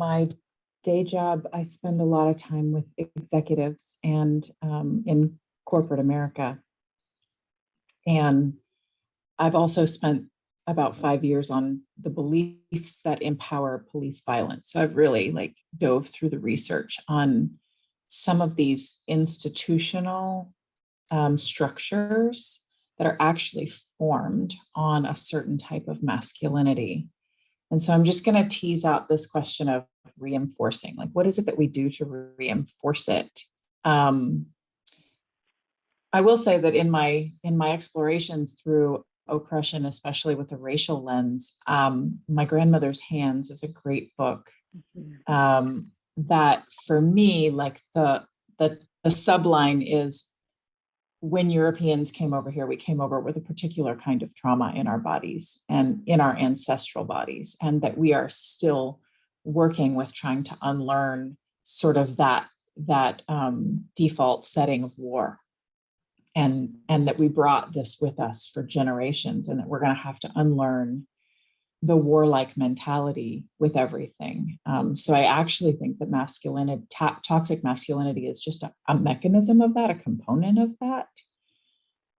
my day job, I spend a lot of time with executives and in corporate America. And I've also spent about 5 years on the beliefs that empower police violence. So I've really like dove through the research on some of these institutional structures that are actually formed on a certain type of masculinity. And so I'm just going to tease out this question of reinforcing, like, what is it that we do to reinforce it? I will say that in my explorations through oppression, especially with the racial lens, My Grandmother's Hands is a great book that for me, like the subline is, when Europeans came over here, we came over with a particular kind of trauma in our bodies and in our ancestral bodies, and that we are still working with trying to unlearn sort of that default setting of war. And that we brought this with us for generations, and that we're going to have to unlearn the warlike mentality with everything. So I actually think that masculinity, toxic masculinity, is just a mechanism of that, a component of that.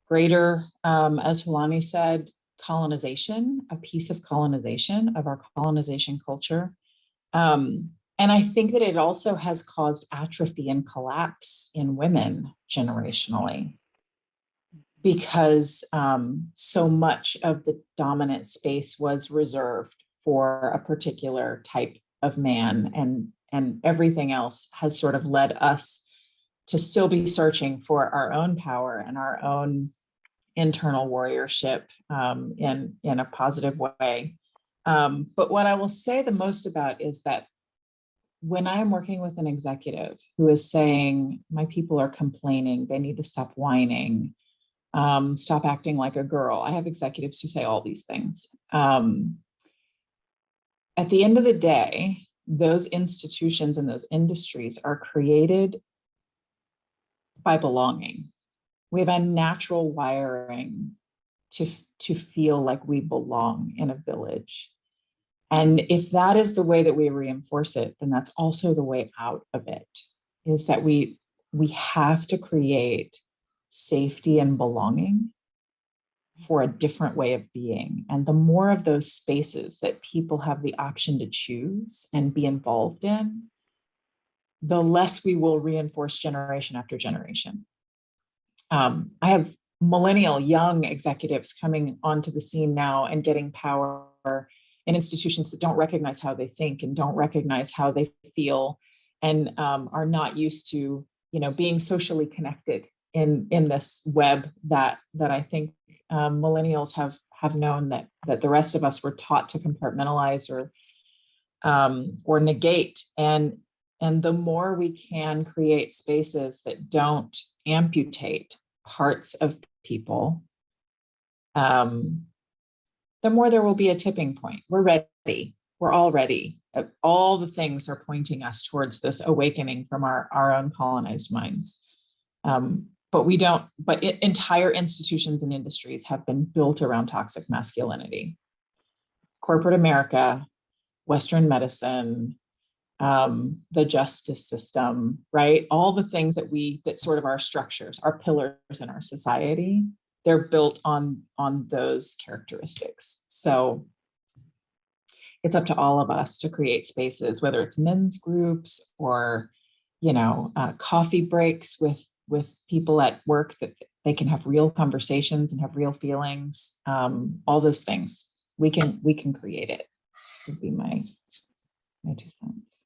Greater, as Helani said, colonization, a piece of colonization of our colonization culture. And I think that it also has caused atrophy and collapse in women generationally, because so much of the dominant space was reserved for a particular type of man, and everything else has sort of led us to still be searching for our own power and our own internal warriorship in a positive way. But what I will say the most about is that when I'm working with an executive who is saying, my people are complaining, they need to stop whining, stop acting like a girl. I have executives who say all these things. At the end of the day, those institutions and those industries are created by belonging. We have a natural wiring to feel like we belong in a village. And if that is the way that we reinforce it, then that's also the way out of it, is that we have to create safety and belonging for a different way of being. And the more of those spaces that people have the option to choose and be involved in, the less we will reinforce generation after generation. I have millennial young executives coming onto the scene now and getting power in institutions that don't recognize how they think and don't recognize how they feel, and are not used to, being socially connected in this web that I think millennials have known that the rest of us were taught to compartmentalize or negate. And the more we can create spaces that don't amputate parts of people, the more there will be a tipping point. We're ready. We're all ready. All the things are pointing us towards this awakening from our own colonized minds. But entire institutions and industries have been built around toxic masculinity. Corporate America, Western medicine, the justice system, right? All the things that sort of our structures, our pillars in our society, they're built on those characteristics. So it's up to all of us to create spaces, whether it's men's groups or, coffee breaks with people at work, that they can have real conversations and have real feelings. All those things we can create it. Would be my 2 cents.